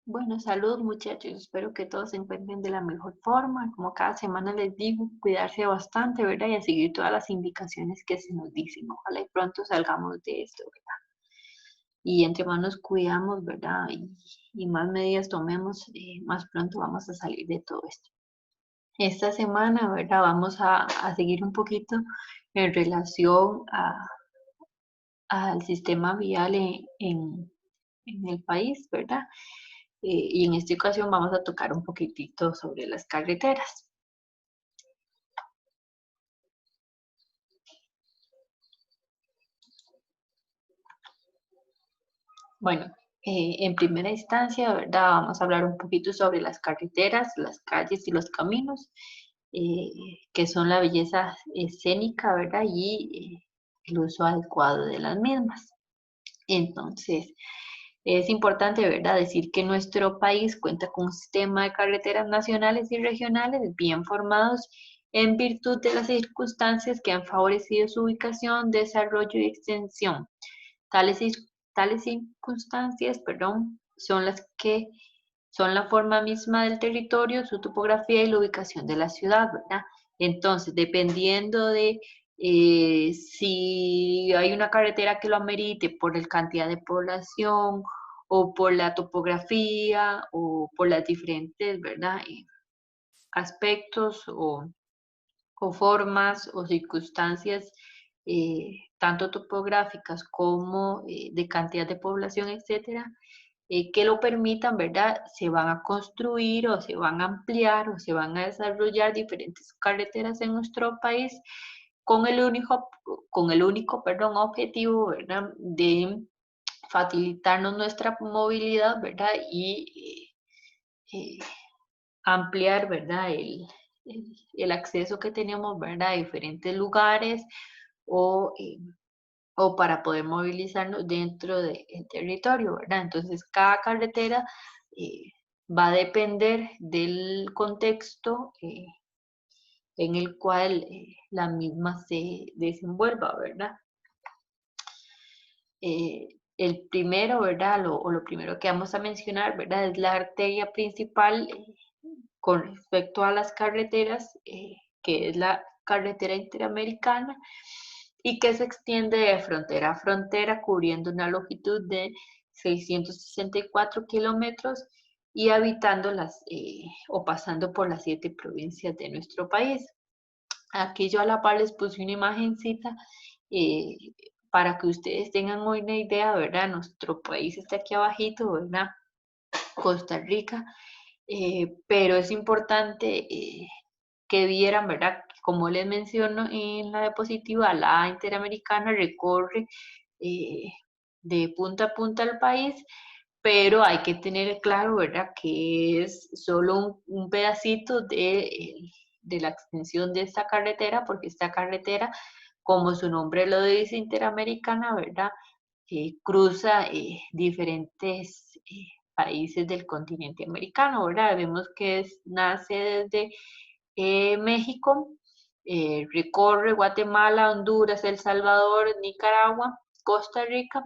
Bueno, salud muchachos, espero que todos se encuentren de la mejor forma. Como cada semana les digo, cuidarse bastante, ¿verdad? Y a seguir todas las indicaciones que se nos dicen. Ojalá y pronto salgamos de esto, ¿verdad? Y entre más nos cuidamos, ¿verdad? Y más medidas tomemos, más pronto vamos a salir de todo esto. Esta semana, ¿verdad? Vamos a seguir un poquito en relación al sistema vial en el país, ¿verdad? Y en esta ocasión vamos a tocar un poquitito sobre las carreteras. Bueno, en primera instancia, ¿verdad? Vamos a hablar un poquito sobre las carreteras, las calles y los caminos, eh, que son la belleza escénica, ¿verdad? Y el uso adecuado de las mismas. Entonces, es importante, ¿verdad?, decir que nuestro país cuenta con un sistema de carreteras nacionales y regionales bien formados en virtud de las circunstancias que han favorecido su ubicación, desarrollo y extensión. Tales circunstancias, perdón, son las que son la forma misma del territorio, su topografía y la ubicación de la ciudad, ¿verdad? Entonces, dependiendo de si hay una carretera que lo amerite por la cantidad de población o por la topografía o por las diferentes, ¿verdad? Aspectos o formas o circunstancias, tanto topográficas como de cantidad de población, etcétera, que lo permitan, ¿verdad? Se van a construir o se van a ampliar o se van a desarrollar diferentes carreteras en nuestro país con el único, perdón, objetivo, ¿verdad? De facilitarnos nuestra movilidad, ¿verdad? Y eh, ampliar, ¿verdad? El acceso que tenemos, ¿verdad? A diferentes lugares o, eh, o para poder movilizarnos dentro del territorio, ¿verdad? Entonces, cada carretera eh, va a depender del contexto en el cual la misma se desenvuelva, ¿verdad? El primero, ¿verdad? Lo primero que vamos a mencionar, ¿verdad? Es la arteria principal con respecto a las carreteras, que es la carretera interamericana y que se extiende de frontera a frontera cubriendo una longitud de 664 kilómetros y habitando o pasando por las 7 provincias de nuestro país. Aquí yo a la par les puse una imagencita eh, para que ustedes tengan una idea, ¿verdad? Nuestro país está aquí abajito, ¿verdad? Costa Rica, pero es importante que vieran, ¿verdad? Como les menciono en la diapositiva, la Interamericana recorre eh, de punta a punta al país, pero hay que tener claro, ¿verdad? Que es solo un pedacito de la extensión de esta carretera, porque esta carretera, como su nombre lo dice, Interamericana, ¿verdad? Cruza diferentes países del continente americano, ¿verdad? Vemos que nace desde México, recorre Guatemala, Honduras, El Salvador, Nicaragua, Costa Rica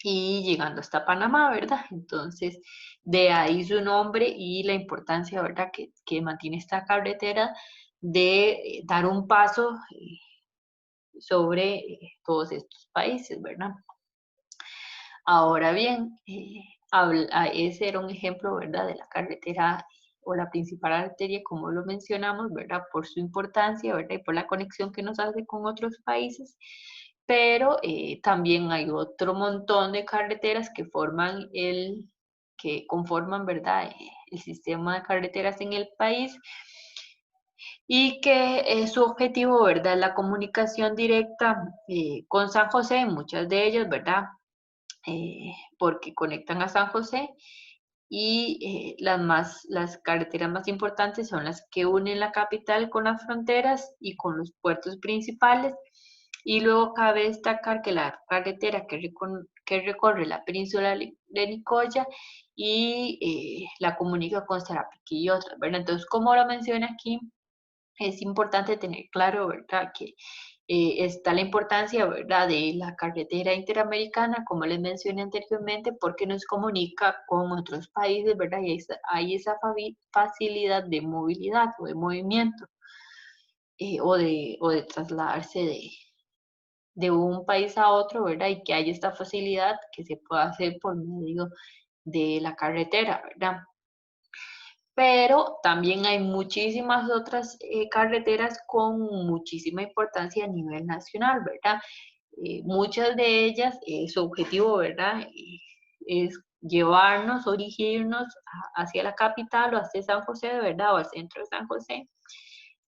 y llegando hasta Panamá, ¿verdad? Entonces, de ahí su nombre y la importancia, ¿verdad?, que mantiene esta carretera de dar un paso sobre todos estos países, ¿verdad? Ahora bien, ese era un ejemplo, ¿verdad?, de la carretera o la principal arteria, como lo mencionamos, ¿verdad?, por su importancia, ¿verdad?, y por la conexión que nos hace con otros países, pero también hay otro montón de carreteras que conforman, ¿verdad?, el sistema de carreteras en el país y que su objetivo, ¿verdad?, es la comunicación directa con San José, muchas de ellas, ¿verdad?, porque conectan a San José y las carreteras más importantes son las que unen la capital con las fronteras y con los puertos principales. Y luego cabe destacar que la carretera que recorre la península de Nicoya y la comunica con Sarapiquí y otras, ¿verdad? Entonces, como lo menciona aquí, es importante tener claro, ¿verdad?, que está la importancia, ¿verdad?, de la carretera interamericana, como les mencioné anteriormente, porque nos comunica con otros países, ¿verdad? Y hay esa facilidad de movilidad o de movimiento, o de trasladarse de un país a otro, ¿verdad? Y que hay esta facilidad que se puede hacer por medio de la carretera, ¿verdad? Pero también hay muchísimas otras carreteras con muchísima importancia a nivel nacional, ¿verdad? Muchas de ellas, su objetivo, ¿verdad? Es llevarnos, dirigirnos hacia la capital o hacia San José, de verdad, o al centro de San José,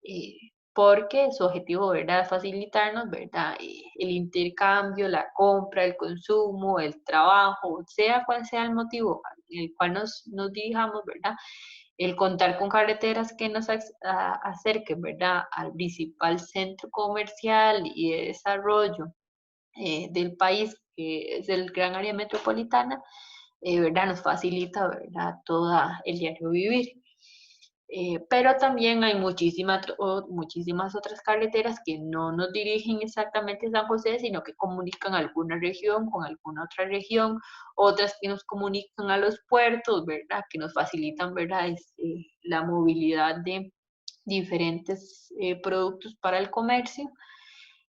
eh, porque su objetivo, ¿verdad?, es facilitarnos, ¿verdad?, el intercambio, la compra, el consumo, el trabajo, sea cual sea el motivo en el cual nos dirijamos, ¿verdad? El contar con carreteras que nos acerquen, ¿verdad?, al principal centro comercial y de desarrollo del país, que es el gran área metropolitana, ¿verdad?, nos facilita, ¿verdad?, todo el diario vivir. Pero también hay muchísimas otras carreteras que no nos dirigen exactamente a San José, sino que comunican alguna región con alguna otra región, otras que nos comunican a los puertos, ¿verdad?, que nos facilitan, ¿verdad?, la movilidad de diferentes productos para el comercio.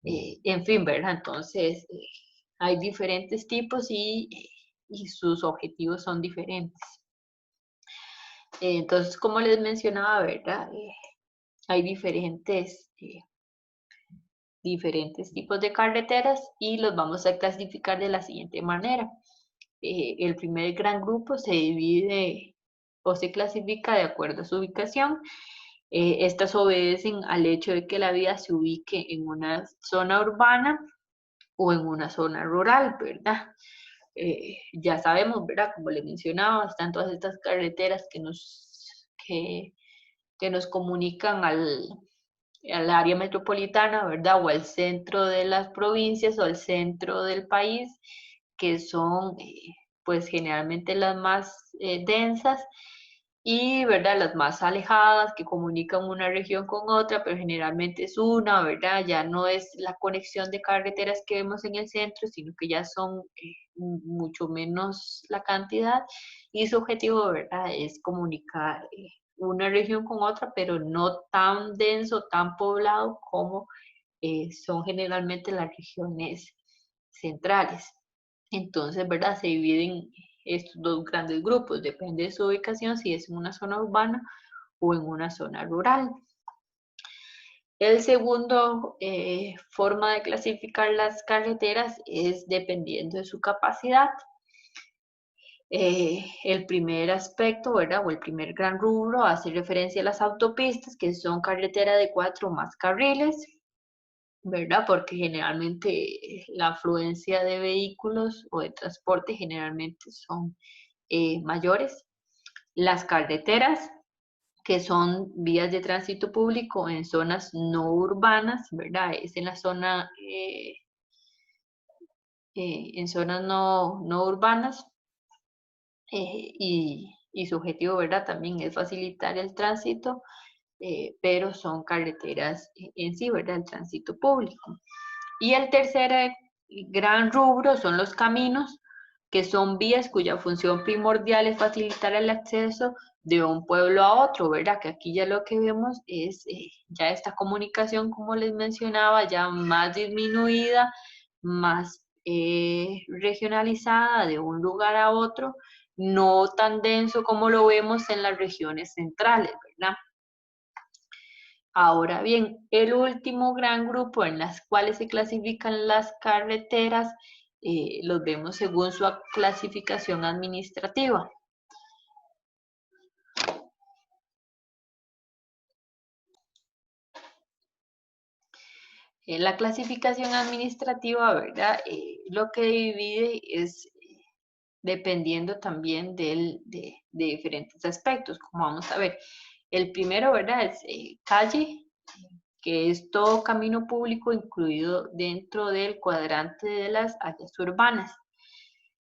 En fin, ¿verdad? Entonces, hay diferentes tipos y sus objetivos son diferentes. Entonces, como les mencionaba, ¿verdad? Hay diferentes tipos de carreteras y los vamos a clasificar de la siguiente manera. El primer gran grupo se divide o se clasifica de acuerdo a su ubicación. Estas obedecen al hecho de que la vía se ubique en una zona urbana o en una zona rural, ¿verdad? Ya sabemos, ¿verdad? Como le mencionaba, están todas estas carreteras que nos comunican al área metropolitana, ¿verdad? O al centro de las provincias o al centro del país, que son pues generalmente las más densas y, ¿verdad?, las más alejadas que comunican una región con otra, pero generalmente es una, ¿verdad? Ya no es la conexión de carreteras que vemos en el centro, sino que ya son mucho menos la cantidad y su objetivo, ¿verdad?, es comunicar una región con otra, pero no tan denso, tan poblado como son generalmente las regiones centrales. Entonces, ¿verdad? Se dividen estos dos grandes grupos, depende de su ubicación, si es en una zona urbana o en una zona rural. El segundo forma de clasificar las carreteras es dependiendo de su capacidad. El primer aspecto, ¿verdad? O el primer gran rubro hace referencia a las autopistas, que son carretera de 4 o más carriles, ¿verdad? Porque generalmente la afluencia de vehículos o de transporte generalmente son mayores. Las carreteras, que son vías de tránsito público en zonas no urbanas, ¿verdad? Es en la zona, en zonas no urbanas y su objetivo, ¿verdad? También es facilitar el tránsito, pero son carreteras en sí, ¿verdad? El tránsito público. Y el tercer gran rubro son los caminos, que son vías cuya función primordial es facilitar el acceso de un pueblo a otro, ¿verdad? Que aquí ya lo que vemos es ya esta comunicación, como les mencionaba, ya más disminuida, más regionalizada de un lugar a otro, no tan denso como lo vemos en las regiones centrales, ¿verdad? Ahora bien, el último gran grupo en las cuales se clasifican las carreteras, los vemos según su clasificación administrativa. La clasificación administrativa, ¿verdad? Lo que divide es dependiendo también de diferentes aspectos, como vamos a ver. El primero, ¿verdad? Es calle, que es todo camino público incluido dentro del cuadrante de las áreas urbanas.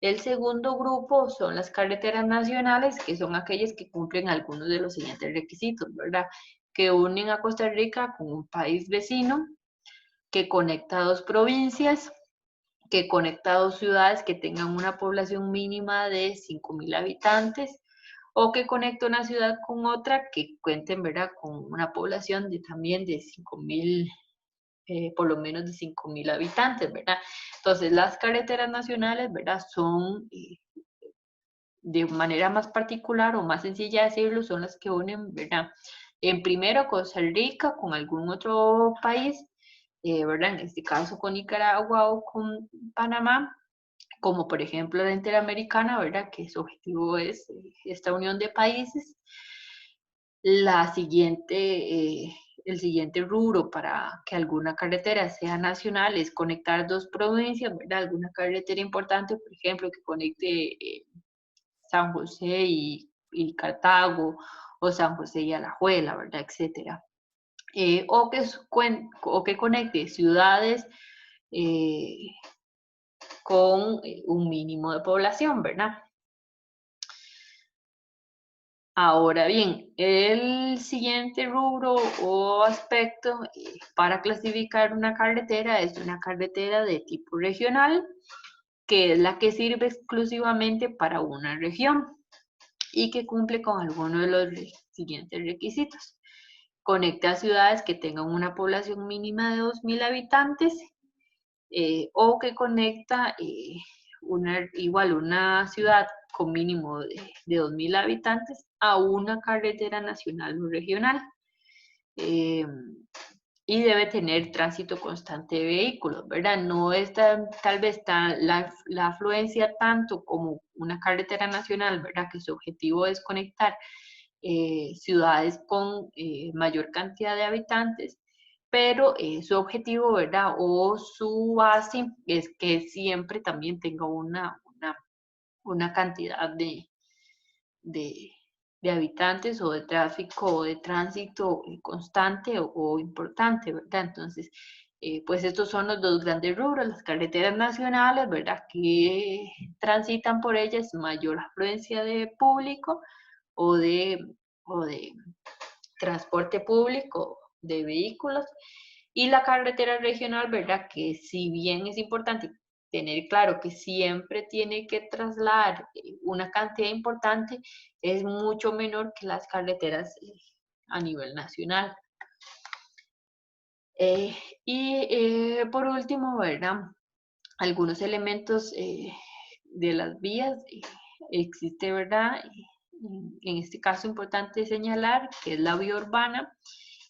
El segundo grupo son las carreteras nacionales, que son aquellas que cumplen algunos de los siguientes requisitos, ¿verdad? Que unen a Costa Rica con un país vecino, que conecta dos provincias, que conecta dos ciudades que tengan una población mínima de 5.000 habitantes, o que conecta una ciudad con otra que cuenten, ¿verdad?, con una población también de 5.000, por lo menos de 5.000 habitantes, ¿verdad? Entonces, las carreteras nacionales, ¿verdad?, son, de manera más particular o más sencilla de decirlo, son las que unen, ¿verdad?, en primero Costa Rica con algún otro país, ¿verdad?, en este caso con Nicaragua o con Panamá, como por ejemplo la Interamericana, ¿verdad?, que su objetivo es esta unión de países. El siguiente rubro para que alguna carretera sea nacional es conectar dos provincias, ¿verdad? Alguna carretera importante, por ejemplo, que conecte San José y Cartago, o San José y Alajuela, ¿verdad? Etcétera. O que conecte ciudades eh, con un mínimo de población, ¿verdad? Ahora bien, el siguiente rubro o aspecto para clasificar una carretera es una carretera de tipo regional, que es la que sirve exclusivamente para una región y que cumple con algunos de los siguientes requisitos. Conecta ciudades que tengan una población mínima de 2.000 habitantes, o que conecta una ciudad con mínimo de 2.000 habitantes a una carretera nacional o regional. Y debe tener tránsito constante de vehículos, ¿verdad? No es tal vez la afluencia tanto como una carretera nacional, ¿verdad?, que su objetivo es conectar ciudades con mayor cantidad de habitantes, pero su objetivo, ¿verdad?, o su base es que siempre también tenga una cantidad de, de habitantes o de tráfico o de tránsito constante o importante, ¿verdad? Entonces, pues estos son los dos grandes rubros, las carreteras nacionales, ¿verdad?, que transitan por ellas mayor afluencia de público o de transporte público de vehículos, y la carretera regional, ¿verdad?, que si bien es importante tener claro que siempre tiene que trasladar una cantidad importante, es mucho menor que las carreteras a nivel nacional. Por último, ¿verdad?, algunos elementos de las vías. Existe, ¿verdad?, en este caso importante señalar que es la vía urbana.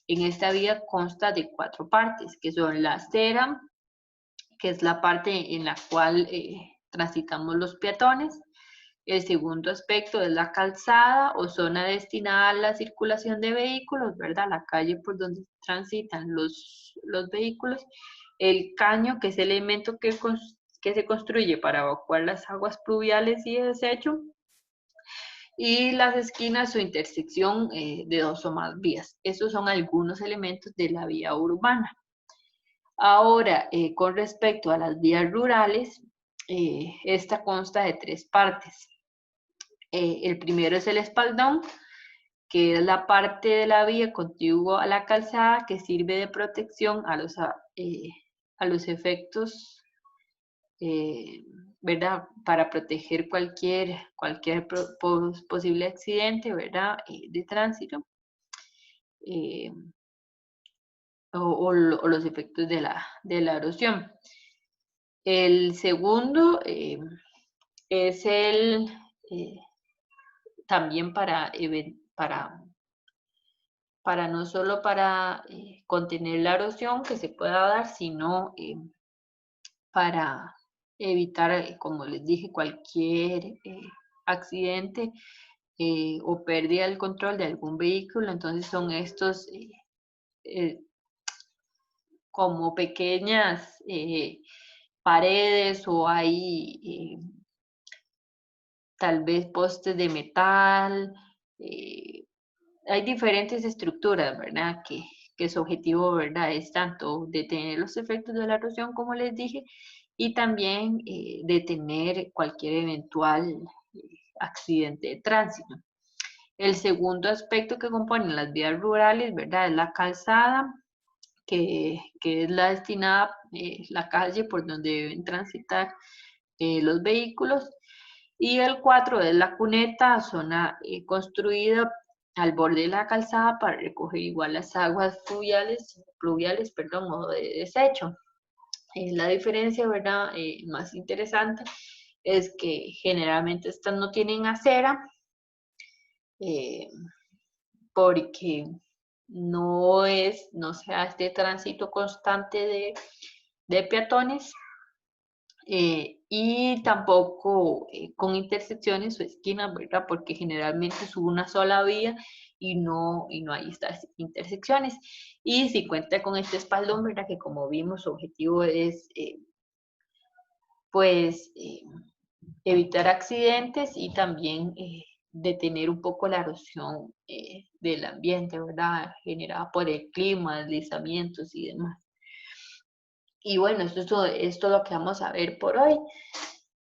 En esta vía consta de 4 partes, que son la acera, que es la parte en la cual transitamos los peatones. El segundo aspecto es la calzada o zona destinada a la circulación de vehículos, ¿verdad?, la calle por donde transitan los vehículos. El caño, que es el elemento que se construye para evacuar las aguas pluviales y de desecho. Y las esquinas o intersección de 2 o más vías. Estos son algunos elementos de la vía urbana. Ahora, con respecto a las vías rurales, esta consta de 3 partes. El primero es el espaldón, que es la parte de la vía contigua a la calzada que sirve de protección a los efectos, ¿verdad?, para proteger cualquier posible accidente, ¿verdad?, de tránsito, o los efectos de la erosión. El segundo es también no solo para contener la erosión que se pueda dar, sino para evitar, como les dije, cualquier accidente o pérdida del control de algún vehículo. Entonces son estos como pequeñas paredes, o hay tal vez postes de metal. Hay diferentes estructuras, ¿verdad?, que su objetivo, ¿verdad?, es tanto detener los efectos de la erosión, como les dije, y también detener cualquier eventual accidente de tránsito. El segundo aspecto que componen las vías rurales, ¿verdad?, es la calzada, que es la destinada, la calle por donde deben transitar los vehículos. Y el 4 es la cuneta, zona construida al borde de la calzada para recoger igual las aguas pluviales, perdón, o de desecho. La diferencia, ¿verdad? Más interesante es que generalmente estas no tienen acera, eh, porque no se da este tránsito constante de peatones, y tampoco con intersecciones o esquinas, ¿verdad? Porque generalmente es una sola vía y no hay estas intersecciones. Y si cuenta con este espaldón, ¿verdad? Que como vimos, su objetivo es pues evitar accidentes y también detener un poco la erosión del ambiente, ¿verdad? Generada por el clima, deslizamientos y demás. Y bueno, esto es lo que vamos a ver por hoy.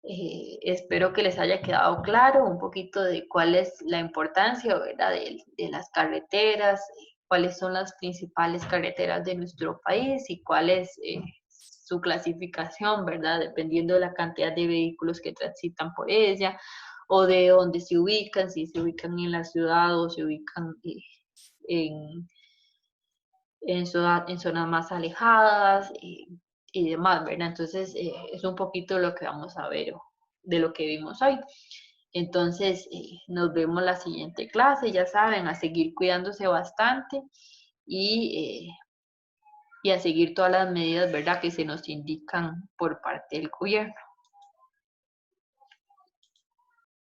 Espero que les haya quedado claro un poquito de cuál es la importancia, ¿verdad? De las carreteras, cuáles son las principales carreteras de nuestro país y cuál es su clasificación, ¿verdad? Dependiendo de la cantidad de vehículos que transitan por ella o de dónde se ubican, si se ubican en la ciudad o se ubican en, en zonas más alejadas y demás, ¿verdad? Entonces, es un poquito lo que vamos a ver de lo que vimos hoy. Entonces, nos vemos la siguiente clase, ya saben, a seguir cuidándose bastante y, y a seguir todas las medidas, ¿verdad?, que se nos indican por parte del gobierno.